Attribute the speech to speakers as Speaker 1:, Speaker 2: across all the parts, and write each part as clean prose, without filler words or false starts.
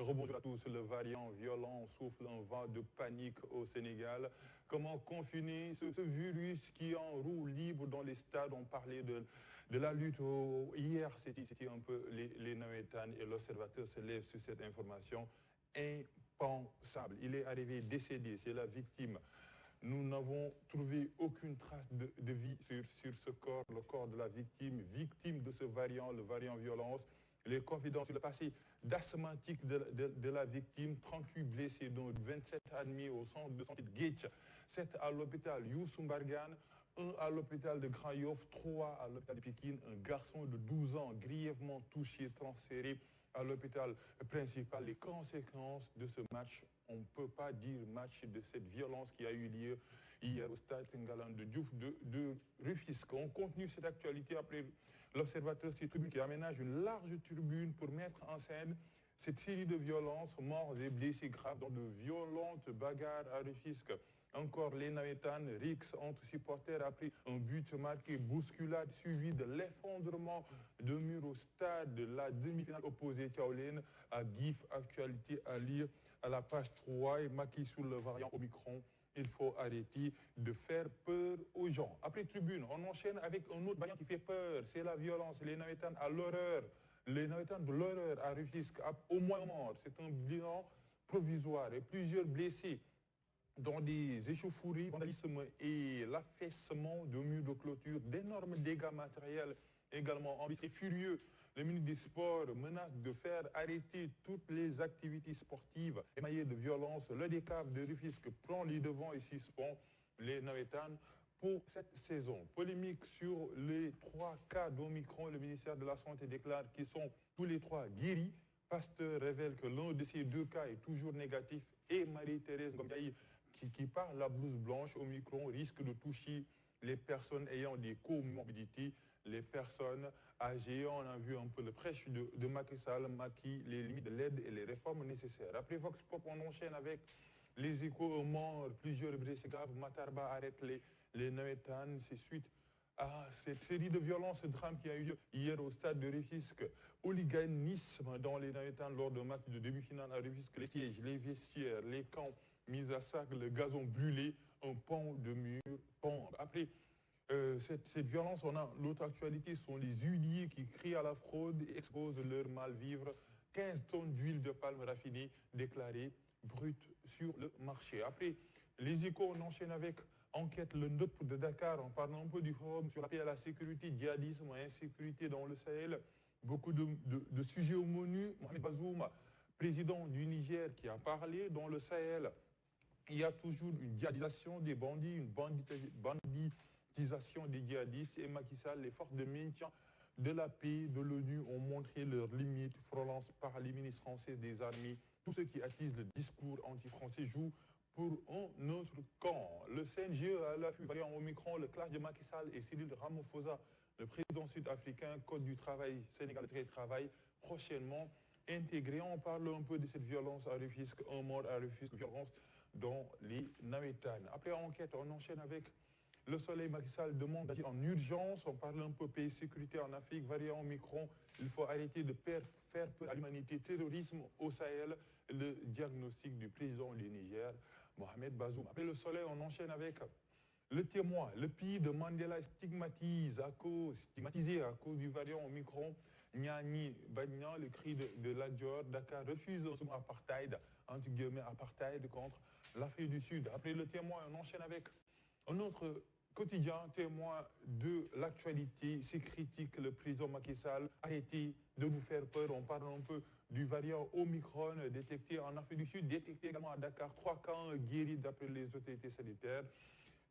Speaker 1: Rebonjour à tous. Le variant violent souffle un vent de panique au Sénégal. Comment confiner ce virus qui en roue libre dans les stades? On parlait de la lutte. Hier, c'était un peu les Nawetan et l'observateur se lève sur cette information impensable. Il est arrivé décédé, c'est la victime. Nous n'avons trouvé aucune trace de vie sur ce corps, le corps de la victime de ce variant, le variant violence. Les confidences sur le passé d'asthmatique de la victime, 38 blessés, dont 27 admis au centre de santé de Guetch, 7 à l'hôpital Youssou Mbargane, 1 à l'hôpital de Grand Yoff, 3 à l'hôpital de Pikine, un garçon de 12 ans grièvement touché, transféré à l'hôpital principal. Les conséquences de ce match, on ne peut pas dire match de cette violence qui a eu lieu hier au stade Ngalandou Diouf de Rufisque. On continue cette actualité après l'observateur Tribune qui aménage une large tribune pour mettre en scène cette série de violences, morts et blessés graves dans de violentes bagarres à Rufisque. Encore les Nawetan, Rix entre supporters après un but marqué, bousculade suivi de l'effondrement de mur au stade de la demi-finale opposée Tchaolène à GIF. Actualité à lire à la page 3 et Macky sur le variant Omicron. Il faut arrêter de faire peur aux gens. Après tribune, on enchaîne avec un autre variant qui fait peur, c'est la violence. Les Nawetan à l'horreur. Les Nawetan de l'horreur à Rufisque, au moins mort. C'est un bilan provisoire et plusieurs blessés dans des échauffourées, vandalisme et l'affaissement de murs de clôture, d'énormes dégâts matériels également enregistrés. Furieux, le ministre des Sports menace de faire arrêter toutes les activités sportives émaillées de violence. Le DECAF de Rufisque prend les devants et suspend les Nawetan pour cette saison. Polémique sur les 3 cas d'Omicron. Le ministère de la Santé déclare qu'ils sont tous les 3 guéris. Pasteur révèle que l'un de ces 2 cas est toujours négatif et Marie-Thérèse Ngomdiaye qui par la blouse blanche Omicron risque de toucher les personnes ayant des comorbidités, les personnes âgées. On a vu un peu le prêche de Macky Sall, Macky, les limites de l'aide et les réformes nécessaires. Après Vox Pop, on enchaîne avec les échos morts, plusieurs blessés graves. Matarba arrête les Nawetan, c'est suite à cette série de violences, ce drame qui a eu lieu hier au stade de Rufisque. Hooliganisme dans les Nawetan lors d'un match de demi-finale à Rufisque. Les sièges, les vestiaires, les camps mis à sac, le gazon brûlé, un pan de mur pend. Après cette violence, on a l'autre actualité, sont les huiliers qui crient à la fraude et exposent leur mal-vivre. 15 tonnes d'huile de palme raffinée déclarées brutes sur le marché. Après les échos, on enchaîne avec enquête le NEP de Dakar, en parlant un peu du forum sur la paix à la sécurité, djihadisme et insécurité dans le Sahel. Beaucoup de sujets au menu. Mohamed Bazoum, président du Niger, qui a parlé dans le Sahel. Il y a toujours une djihadisation des bandits, une banditisation des djihadistes. Et Macky Sall, les forces de maintien de la paix de l'ONU ont montré leurs limites, frôlance par les ministres français des armées. Tous ceux qui attisent le discours anti-français jouent pour un autre camp. Le CNGE à l'affût variant Omicron, le clash de Macky Sall et Cyril Ramaphosa, le président sud-africain, Code du travail, Sénégal de travail, prochainement intégré. On parle un peu de cette violence à Rufisque, un mort à Rufisque, violence dans les Nawetan. Après enquête, on enchaîne avec le Soleil. Macky Sall demande d'agir en urgence. On parle un peu paix et sécurité en Afrique, variant Omicron. Il faut arrêter de faire peur à l'humanité. Terrorisme au Sahel, le diagnostic du président du Niger, Mohamed Bazoum. Après le Soleil, on enchaîne avec le Témoin. Le pays de Mandela stigmatisé à cause du variant Omicron. Niani Bagnan, le cri de la Dior. Dakar refuse un apartheid, entre guillemets apartheid contre l'Afrique du Sud. Après le Témoin, on enchaîne avec un autre quotidien, Témoin de l'actualité. C'est critique, le président Macky Sall a arrêté de nous faire peur. On parle un peu du variant Omicron détecté en Afrique du Sud, détecté également à Dakar. 3 cas guéris d'après les autorités sanitaires.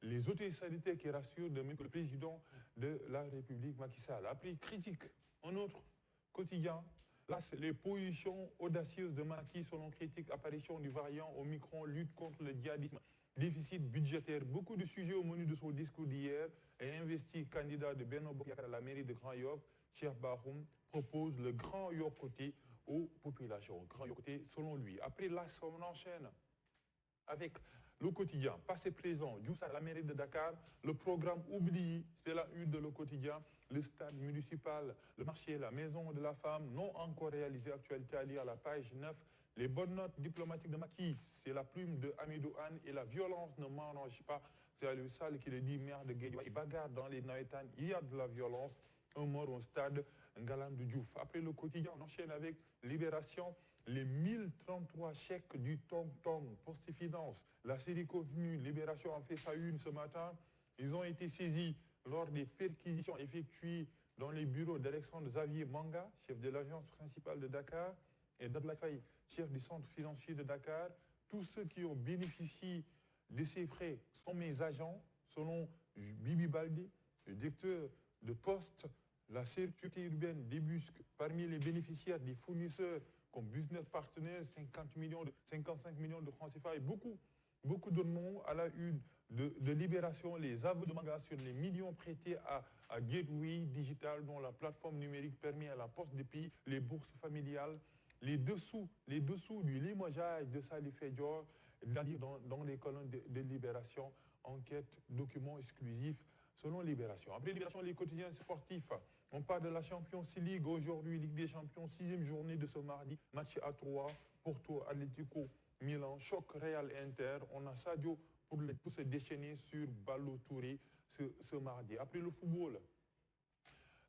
Speaker 1: Les autorités sanitaires qui rassurent de même que le président de la République, Macky Sall. Après critique, un autre quotidien. Là, c'est les positions audacieuses de Macky selon critique, apparition du variant Omicron, lutte contre le djihadisme, déficit budgétaire. Beaucoup de sujets au menu de son discours d'hier. Et investi candidat de Benno Bokk Yakaar à la mairie de Grand Yoff, Cheikh Bakhoum, propose le grand Yokoté aux populations. Grand Yokoté selon lui. Après là, on enchaîne avec le quotidien, passé présent, Diouf à la mairie de Dakar, le programme oublié, c'est la une de le quotidien, le stade municipal, le marché, la maison de la femme, non encore réalisé, actualité à lire à la page 9, Les bonnes notes diplomatiques de Macky, c'est la plume de Hamidou Anne et la violence ne m'arrange pas. C'est Aliou Sall qui le dit, maire de Guédiawaye. Bagarre dans les Nawetan, il y a de la violence. Un mort au stade Ngalandou Diouf. Après le quotidien, on enchaîne avec Libération. Les 1033 chèques du Tong Tong, Poste et Finance. La série continue. Libération a fait sa une ce matin. Ils ont été saisis lors des perquisitions effectuées dans les bureaux d'Alexandre Xavier Manga, chef de l'agence principale de Dakar, et d'Abdoulaye Faye, chef du centre financier de Dakar. Tous ceux qui ont bénéficié de ces prêts sont mes agents, selon Bibi Baldi, le directeur de Poste. La sécurité urbaine débusque parmi les bénéficiaires des fournisseurs comme business partenaires, 55 millions de francs CFA et beaucoup de noms à la une de Libération, les aveux de Manga sur les millions prêtés à Gateway Digital, dont la plateforme numérique permet à la Poste des pays les bourses familiales, les dessous du limogeage de Salif Dior, dans les colonnes de Libération, enquête, documents exclusifs selon Libération. Après Libération, les quotidiens sportifs. On parle de la Champions League aujourd'hui, Ligue des Champions, 6e journée de ce mardi, match à 3, Porto, Atlético, Milan, choc Real Inter. On a Sadio pour se déchaîner sur Balotouré ce mardi. Après le football,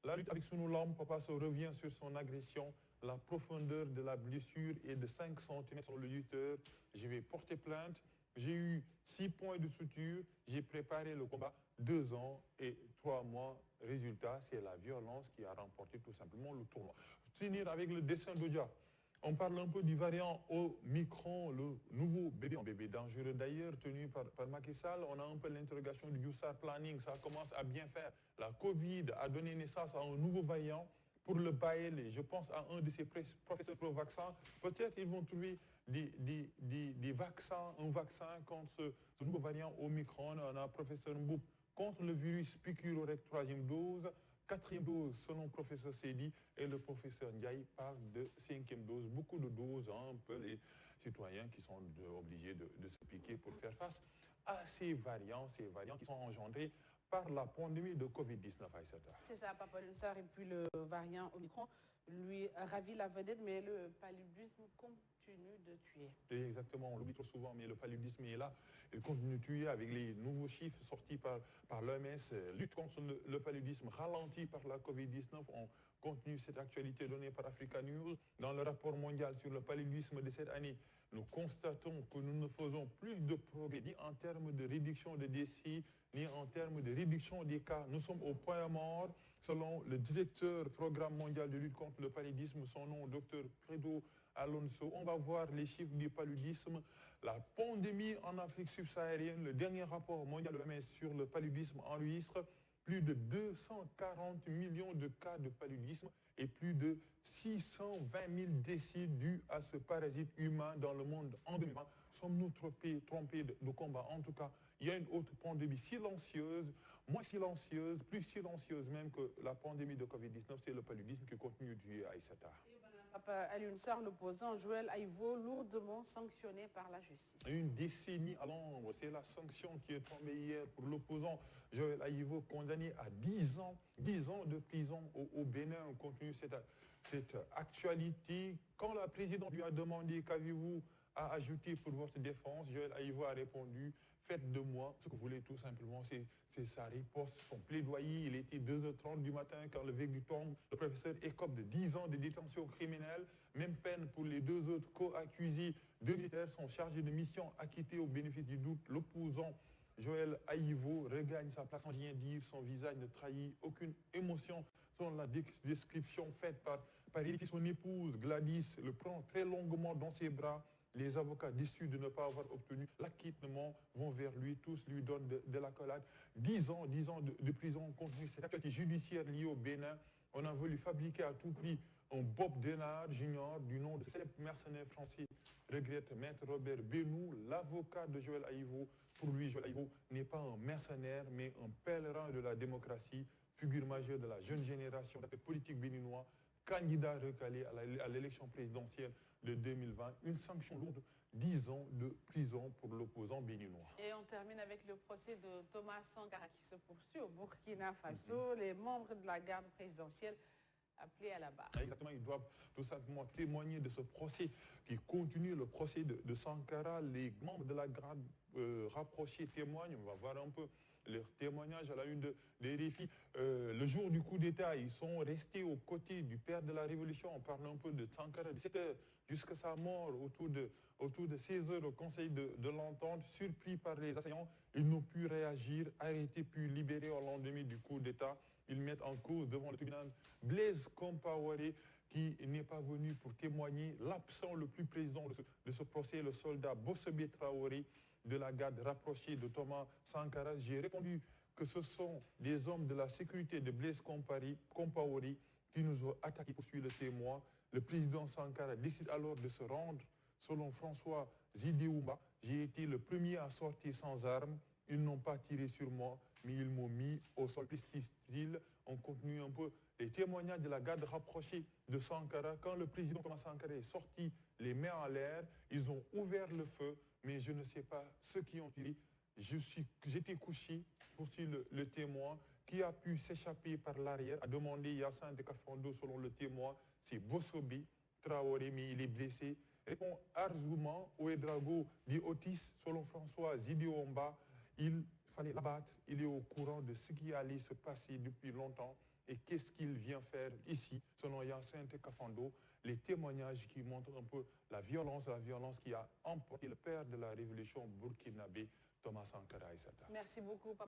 Speaker 1: la lutte avec Sunulam, Papa Sow revient sur son agression. La profondeur de la blessure est de 5 cm sur le lutteur. Je vais porter plainte. J'ai eu 6 points de suture. J'ai préparé le combat 2 ans et 3 mois. Résultat, c'est la violence qui a remporté tout simplement le tournoi. Finir avec le dessin d'Odia. On parle un peu du variant Omicron, le nouveau bébé, un bébé dangereux d'ailleurs, tenu par Macky Sall. On a un peu l'interrogation du Youssar Planning, ça commence à bien faire. La Covid a donné naissance à un nouveau variant pour le Baël. Je pense à un de ces professeurs pro-vaccins. Peut-être ils vont trouver des vaccins, un vaccin contre ce nouveau variant Omicron. On a professeur Mboup contre le virus piqûre-orec, 3e dose. 4e dose selon le professeur Sedi et le professeur Ndiaye parle de 5e dose. Beaucoup de doses, hein, un peu les citoyens qui sont obligés de se piquer pour faire face à ces variants qui sont engendrés par la pandémie de Covid-19 à Aïssata.
Speaker 2: C'est ça, Papa Lunsar, et puis le variant Omicron lui ravit la vedette, mais le paludisme continue de tuer.
Speaker 1: Et exactement, on l'oublie trop souvent, mais le paludisme est là. Il continue de tuer avec les nouveaux chiffres sortis par l'OMS. Lutte contre le paludisme ralenti par la Covid-19. On continue cette actualité donnée par Africa News. Dans le rapport mondial sur le paludisme de cette année, nous constatons que nous ne faisons plus de progrès ni en termes de réduction des décès, ni en termes de réduction des cas. Nous sommes au point mort, selon le directeur programme mondial de lutte contre le paludisme, son nom, Dr Credo Alonso. On va voir les chiffres du paludisme. La pandémie en Afrique subsaharienne, le dernier rapport mondial de l'OMS sur le paludisme enregistre plus de 240 millions de cas de paludisme et plus de 620 000 décès dus à ce parasite humain dans le monde en 2020. Sommes-nous trompés de combat? En tout cas, il y a une autre pandémie silencieuse, moins silencieuse, plus silencieuse même que la pandémie de Covid-19, c'est le paludisme qui continue de tuer à Aïssata.
Speaker 2: Papa Aliounsar, l'opposant Joël Aïvo, lourdement sanctionné par la justice.
Speaker 1: Une décennie à l'ombre, c'est la sanction qui est tombée hier pour l'opposant Joël Aïvo, condamné à 10 ans de prison au Bénin. On continue cette actualité. Quand la présidente lui a demandé qu'avez-vous à ajouter pour votre défense, Joël Aïvo a répondu: faites de moi ce que vous voulez, tout simplement. C'est sa riposte, son plaidoyer. Il était 2h30 du matin quand le verdict tombe. Le professeur écope de 10 ans de détention criminelle. Même peine pour les 2 autres co-accusés. 2 militaires sont chargés de mission acquittés au bénéfice du doute. L'opposant Joël Aïvo regagne sa place sans rien dire. Son visage ne trahit aucune émotion. Selon la description faite par son épouse Gladys, le prend très longuement dans ses bras. Les avocats déçus de ne pas avoir obtenu l'acquittement vont vers lui, tous lui donnent de l'accolade. 10 ans de prison contre cette actualité judiciaire liée au Bénin. On a voulu fabriquer à tout prix un Bob Denard Junior du nom de célèbre mercenaire français, regrette Maître Robert Benou, l'avocat de Joël Aïvo. Pour lui, Joël Aïvo n'est pas un mercenaire, mais un pèlerin de la démocratie, figure majeure de la jeune génération de politique béninois, candidat recalé à l'élection présidentielle de 2020, une sanction lourde, 10 ans de prison pour l'opposant béninois.
Speaker 2: Et on termine avec le procès de Thomas Sankara qui se poursuit au Burkina Faso. Les membres de la garde présidentielle appelés à la barre.
Speaker 1: Exactement, ils doivent tout simplement témoigner de ce procès qui continue, le procès de Sankara. Les membres de la garde rapprochée témoignent, on va voir un peu leurs témoignages à la une des RFI. Le jour du coup d'État, ils sont restés aux côtés du père de la Révolution. On parle un peu de Sankara, 17 heures jusqu'à sa mort, autour de 16 heures au Conseil de l'Entente. Surpris par les assaillants, ils n'ont pu réagir, arrêter puis libérer au lendemain du coup d'État. Ils mettent en cause devant le tribunal Blaise Compaoré, qui n'est pas venu pour témoigner. L'absent le plus présent de ce procès, le soldat Bossebé Traoré, de la garde rapprochée de Thomas Sankara. J'ai répondu que ce sont des hommes de la sécurité de Blaise Compaoré qui nous ont attaqués, poursuit le témoin. Le président Sankara décide alors de se rendre. Selon François Zidéoumba, j'ai été le premier à sortir sans armes. Ils n'ont pas tiré sur moi, mais ils m'ont mis au sol. Précise-t-il. On continue un peu les témoignages de la garde rapprochée de Sankara. Quand le président Thomas Sankara est sorti, les mains en l'air, ils ont ouvert le feu, mais je ne sais pas ceux qui ont tiré. J'étais couché, poursuit le témoin, qui a pu s'échapper par l'arrière, a demandé Hyacinthe Kafando, selon le témoin, c'est Bosobi Traoré, mais il est blessé. Répond Arzouman, Ouedrago dit Otis, selon François Zidéoumba, il fallait l'abattre, il est au courant de ce qui allait se passer depuis longtemps et qu'est-ce qu'il vient faire ici, selon Hyacinthe Kafando, les témoignages qui montrent un peu la violence qui a emporté le père de la révolution burkinabé, Thomas Sankara Aissata.
Speaker 2: Merci beaucoup, Papa.